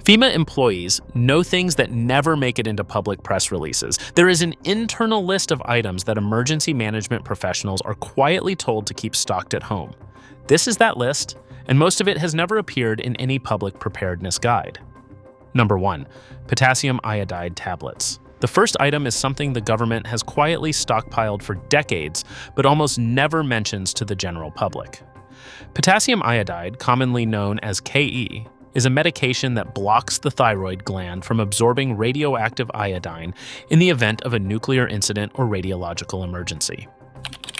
FEMA employees know things that never make it into public press releases. There is an internal list of items that emergency management professionals are quietly told to keep stocked at home. This is that list, and most of it has never appeared in any public preparedness guide. Number 1. Potassium iodide tablets. The first item is something the government has quietly stockpiled for decades, but almost never mentions to the general public. Potassium iodide, commonly known as KE, is a medication that blocks the thyroid gland from absorbing radioactive iodine in the event of a nuclear incident or radiological emergency.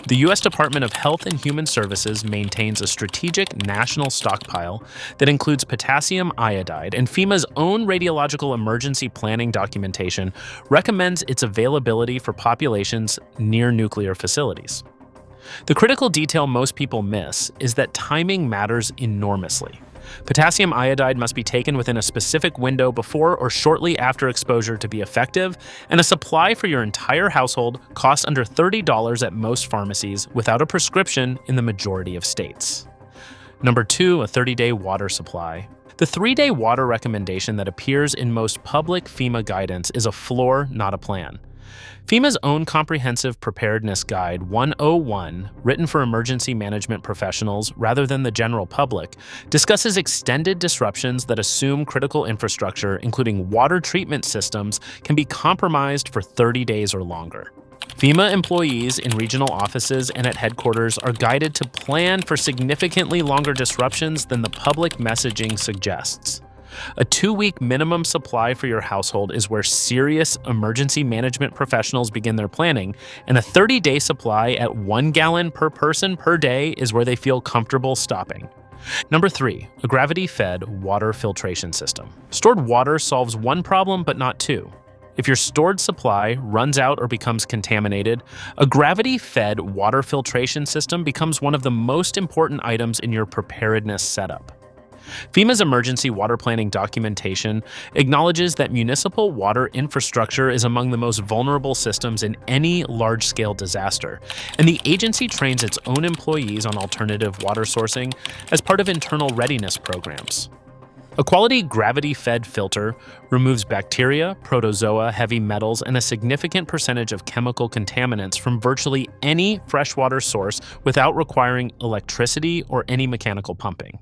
The U.S. Department of Health and Human Services maintains a strategic national stockpile that includes potassium iodide, and FEMA's own radiological emergency planning documentation recommends its availability for populations near nuclear facilities. The critical detail most people miss is that timing matters enormously. Potassium iodide must be taken within a specific window before or shortly after exposure to be effective, and a supply for your entire household costs under $30 at most pharmacies without a prescription in the majority of states. Number 2, a 30-day water supply. The 3-day water recommendation that appears in most public FEMA guidance is a floor, not a plan. FEMA's own comprehensive preparedness guide 101, written for emergency management professionals rather than the general public, discusses extended disruptions that assume critical infrastructure, including water treatment systems, can be compromised for 30 days or longer. FEMA employees in regional offices and at headquarters are guided to plan for significantly longer disruptions than the public messaging suggests. A 2-week minimum supply for your household is where serious emergency management professionals begin their planning, and a 30-day supply at 1 gallon per person per day is where they feel comfortable stopping. Number 3, a gravity-fed water filtration system. Stored water solves one problem but not two. If your stored supply runs out or becomes contaminated, a gravity-fed water filtration system becomes one of the most important items in your preparedness setup. FEMA's emergency water planning documentation acknowledges that municipal water infrastructure is among the most vulnerable systems in any large-scale disaster, and the agency trains its own employees on alternative water sourcing as part of internal readiness programs. A quality gravity-fed filter removes bacteria, protozoa, heavy metals, and a significant percentage of chemical contaminants from virtually any freshwater source without requiring electricity or any mechanical pumping.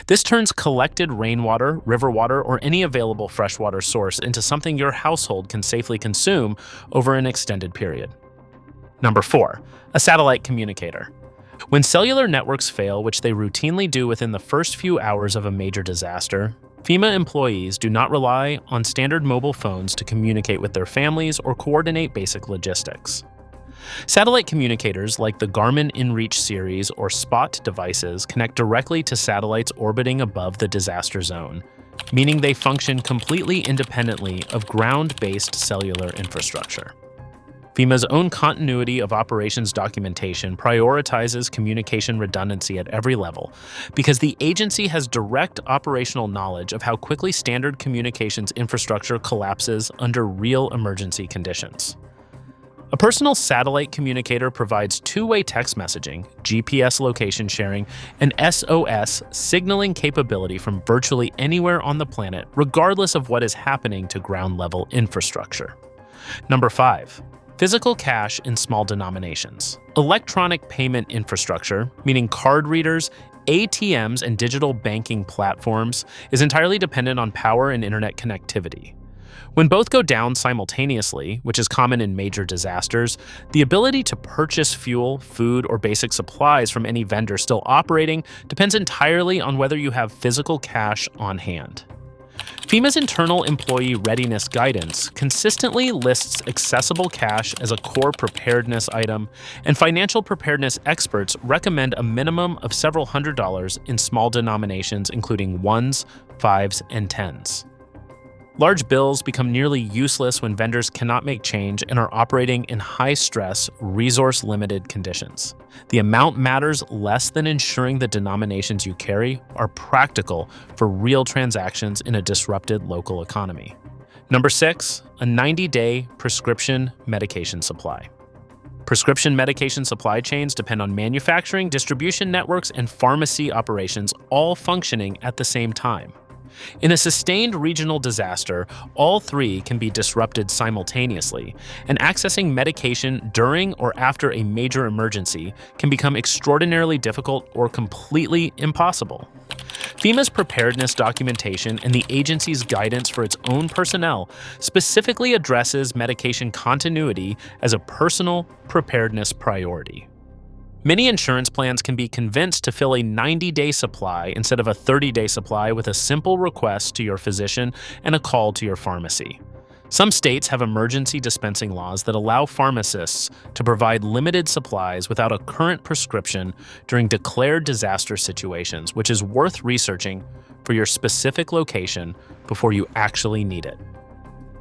This turns collected rainwater, river water, or any available freshwater source into something your household can safely consume over an extended period. Number 4, a satellite communicator. When cellular networks fail, which they routinely do within the first few hours of a major disaster, FEMA employees do not rely on standard mobile phones to communicate with their families or coordinate basic logistics. Satellite communicators like the Garmin InReach series or SPOT devices connect directly to satellites orbiting above the disaster zone, meaning they function completely independently of ground-based cellular infrastructure. FEMA's own continuity of operations documentation prioritizes communication redundancy at every level because the agency has direct operational knowledge of how quickly standard communications infrastructure collapses under real emergency conditions. A personal satellite communicator provides two-way text messaging, GPS location sharing, and SOS signaling capability from virtually anywhere on the planet, regardless of what is happening to ground-level infrastructure. Number 5. Physical cash in small denominations. Electronic payment infrastructure, meaning card readers, ATMs, and digital banking platforms, is entirely dependent on power and internet connectivity. When both go down simultaneously, which is common in major disasters, the ability to purchase fuel, food, or basic supplies from any vendor still operating depends entirely on whether you have physical cash on hand. FEMA's internal employee readiness guidance consistently lists accessible cash as a core preparedness item, and financial preparedness experts recommend a minimum of several $100s in small denominations, including 1s, 5s, and 10s. Large bills become nearly useless when vendors cannot make change and are operating in high-stress, resource-limited conditions. The amount matters less than ensuring the denominations you carry are practical for real transactions in a disrupted local economy. Number 6, a 90-day prescription medication supply. Prescription medication supply chains depend on manufacturing, distribution networks, and pharmacy operations all functioning at the same time. In a sustained regional disaster, all three can be disrupted simultaneously, and accessing medication during or after a major emergency can become extraordinarily difficult or completely impossible. FEMA's preparedness documentation and the agency's guidance for its own personnel specifically addresses medication continuity as a personal preparedness priority. Many insurance plans can be convinced to fill a 90-day supply instead of a 30-day supply with a simple request to your physician and a call to your pharmacy. Some states have emergency dispensing laws that allow pharmacists to provide limited supplies without a current prescription during declared disaster situations, which is worth researching for your specific location before you actually need it.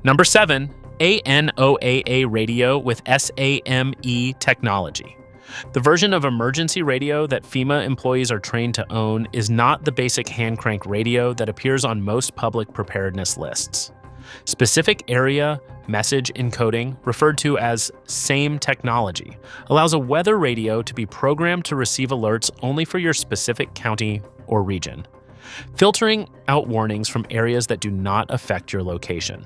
Number 7, ANOAA radio with SAME technology. The version of emergency radio that FEMA employees are trained to own is not the basic hand crank radio that appears on most public preparedness lists. Specific area message encoding, referred to as SAME technology, allows a weather radio to be programmed to receive alerts only for your specific county or region, filtering out warnings from areas that do not affect your location.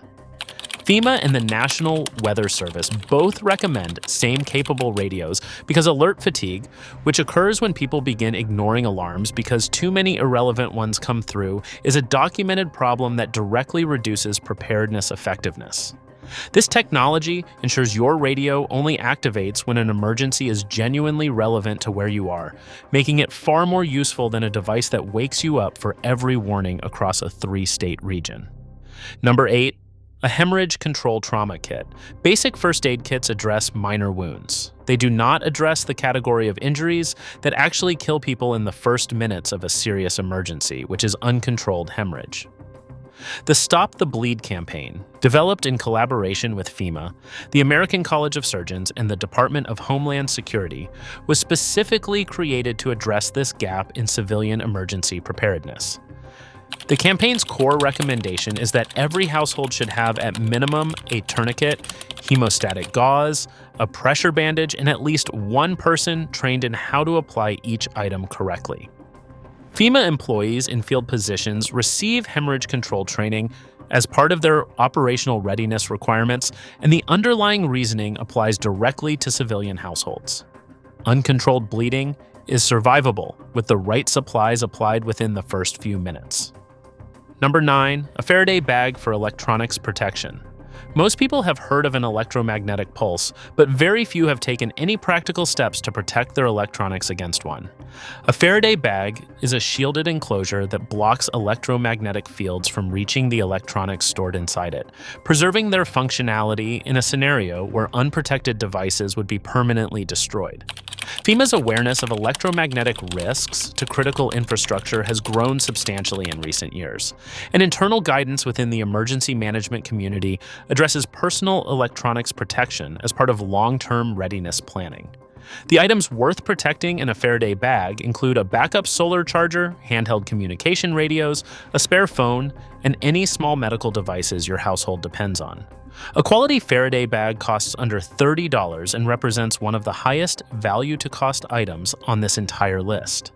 FEMA and the National Weather Service both recommend SAME-capable radios because alert fatigue, which occurs when people begin ignoring alarms because too many irrelevant ones come through, is a documented problem that directly reduces preparedness effectiveness. This technology ensures your radio only activates when an emergency is genuinely relevant to where you are, making it far more useful than a device that wakes you up for every warning across a 3-state region. Number 8. A hemorrhage control trauma kit. Basic first aid kits address minor wounds. They do not address the category of injuries that actually kill people in the first minutes of a serious emergency, which is uncontrolled hemorrhage. The Stop the Bleed campaign, developed in collaboration with FEMA, the American College of Surgeons, and the Department of Homeland Security, was specifically created to address this gap in civilian emergency preparedness. The campaign's core recommendation is that every household should have at minimum a tourniquet, hemostatic gauze, a pressure bandage, and at least one person trained in how to apply each item correctly. FEMA employees in field positions receive hemorrhage control training as part of their operational readiness requirements, and the underlying reasoning applies directly to civilian households. Uncontrolled bleeding is survivable with the right supplies applied within the first few minutes. Number 9, a Faraday bag for electronics protection. Most people have heard of an electromagnetic pulse, but very few have taken any practical steps to protect their electronics against one. A Faraday bag is a shielded enclosure that blocks electromagnetic fields from reaching the electronics stored inside it, preserving their functionality in a scenario where unprotected devices would be permanently destroyed. FEMA's awareness of electromagnetic risks to critical infrastructure has grown substantially in recent years, and internal guidance within the emergency management community addresses personal electronics protection as part of long-term readiness planning. The items worth protecting in a Faraday bag include a backup solar charger, handheld communication radios, a spare phone, and any small medical devices your household depends on. A quality Faraday bag costs under $30 and represents one of the highest value-to-cost items on this entire list.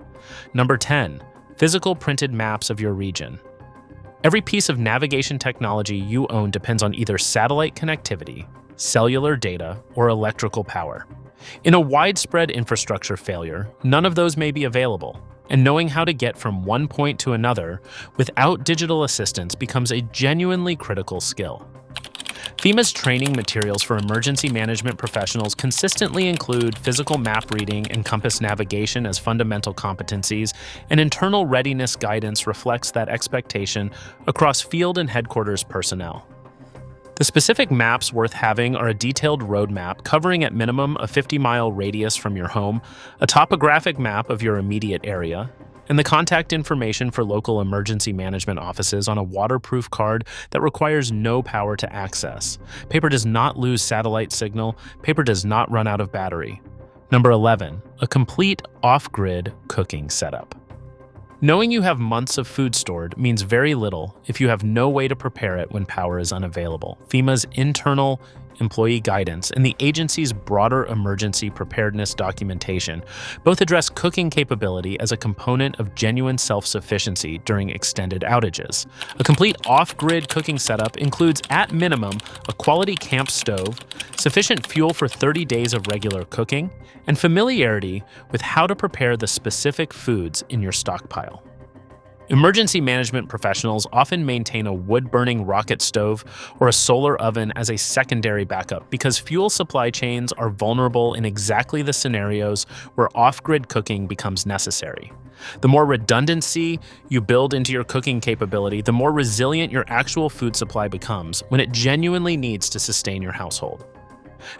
Number 10. Physical printed maps of your region. Every piece of navigation technology you own depends on either satellite connectivity, cellular data, or electrical power. In a widespread infrastructure failure, none of those may be available, and knowing how to get from one point to another without digital assistance becomes a genuinely critical skill. FEMA's training materials for emergency management professionals consistently include physical map reading and compass navigation as fundamental competencies, and internal readiness guidance reflects that expectation across field and headquarters personnel. The specific maps worth having are a detailed road map covering at minimum a 50-mile radius from your home, a topographic map of your immediate area, and the contact information for local emergency management offices on a waterproof card that requires no power to access. Paper does not lose satellite signal. Paper does not run out of battery. Number 11, a complete off-grid cooking setup. Knowing you have months of food stored means very little if you have no way to prepare it when power is unavailable. FEMA's internal employee guidance and the agency's broader emergency preparedness documentation both address cooking capability as a component of genuine self-sufficiency during extended outages. A complete off-grid cooking setup includes, at minimum, a quality camp stove, sufficient fuel for 30 days of regular cooking, and familiarity with how to prepare the specific foods in your stockpile. Emergency management professionals often maintain a wood-burning rocket stove or a solar oven as a secondary backup because fuel supply chains are vulnerable in exactly the scenarios where off-grid cooking becomes necessary. The more redundancy you build into your cooking capability, the more resilient your actual food supply becomes when it genuinely needs to sustain your household.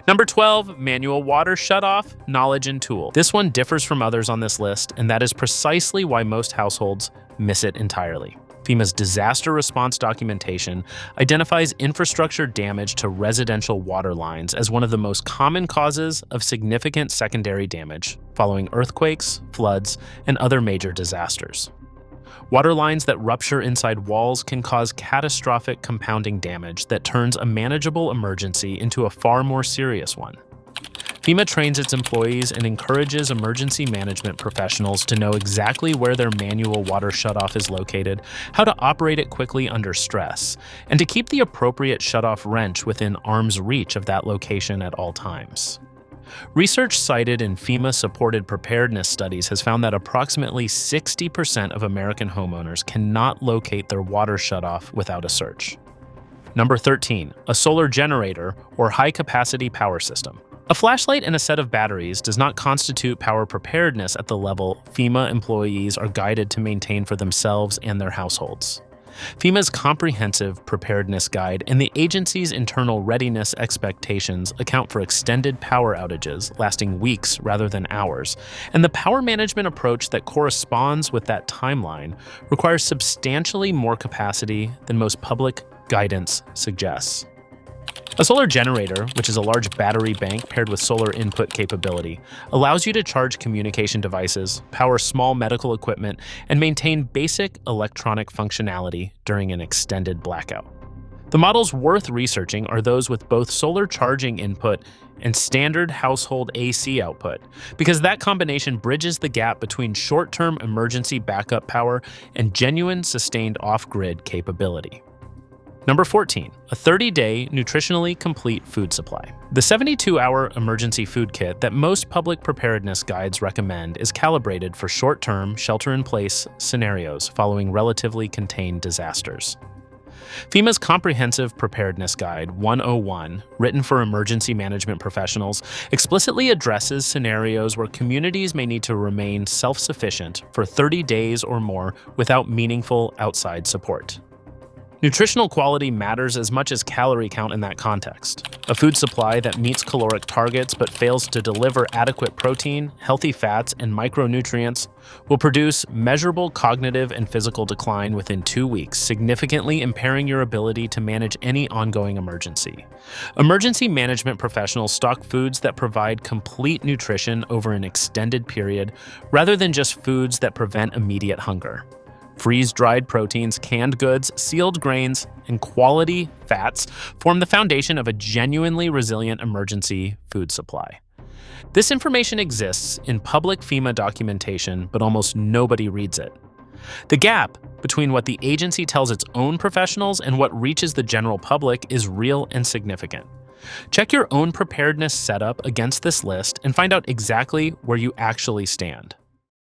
Number 12, manual water shutoff, knowledge and tool. This one differs from others on this list, and that is precisely why most households miss it entirely. FEMA's disaster response documentation identifies infrastructure damage to residential water lines as one of the most common causes of significant secondary damage following earthquakes, floods, and other major disasters. Water lines that rupture inside walls can cause catastrophic compounding damage that turns a manageable emergency into a far more serious one. FEMA trains its employees and encourages emergency management professionals to know exactly where their manual water shutoff is located, how to operate it quickly under stress, and to keep the appropriate shutoff wrench within arm's reach of that location at all times. Research cited in FEMA-supported preparedness studies has found that approximately 60% of American homeowners cannot locate their water shutoff without a search. Number 13, a solar generator or high-capacity power system. A flashlight and a set of batteries does not constitute power preparedness at the level FEMA employees are guided to maintain for themselves and their households. FEMA's comprehensive preparedness guide and the agency's internal readiness expectations account for extended power outages lasting weeks rather than hours, and the power management approach that corresponds with that timeline requires substantially more capacity than most public guidance suggests. A solar generator, which is a large battery bank paired with solar input capability, allows you to charge communication devices, power small medical equipment, and maintain basic electronic functionality during an extended blackout. The models worth researching are those with both solar charging input and standard household AC output, because that combination bridges the gap between short-term emergency backup power and genuine sustained off-grid capability. Number 14, a 30-day nutritionally complete food supply. The 72-hour emergency food kit that most public preparedness guides recommend is calibrated for short-term shelter-in-place scenarios following relatively contained disasters. FEMA's Comprehensive Preparedness Guide 101, written for emergency management professionals, explicitly addresses scenarios where communities may need to remain self-sufficient for 30 days or more without meaningful outside support. Nutritional quality matters as much as calorie count in that context. A food supply that meets caloric targets but fails to deliver adequate protein, healthy fats, and micronutrients will produce measurable cognitive and physical decline within 2 weeks, significantly impairing your ability to manage any ongoing emergency. Emergency management professionals stock foods that provide complete nutrition over an extended period rather than just foods that prevent immediate hunger. Freeze-dried proteins, canned goods, sealed grains, and quality fats form the foundation of a genuinely resilient emergency food supply. This information exists in public FEMA documentation, but almost nobody reads it. The gap between what the agency tells its own professionals and what reaches the general public is real and significant. Check your own preparedness setup against this list and find out exactly where you actually stand.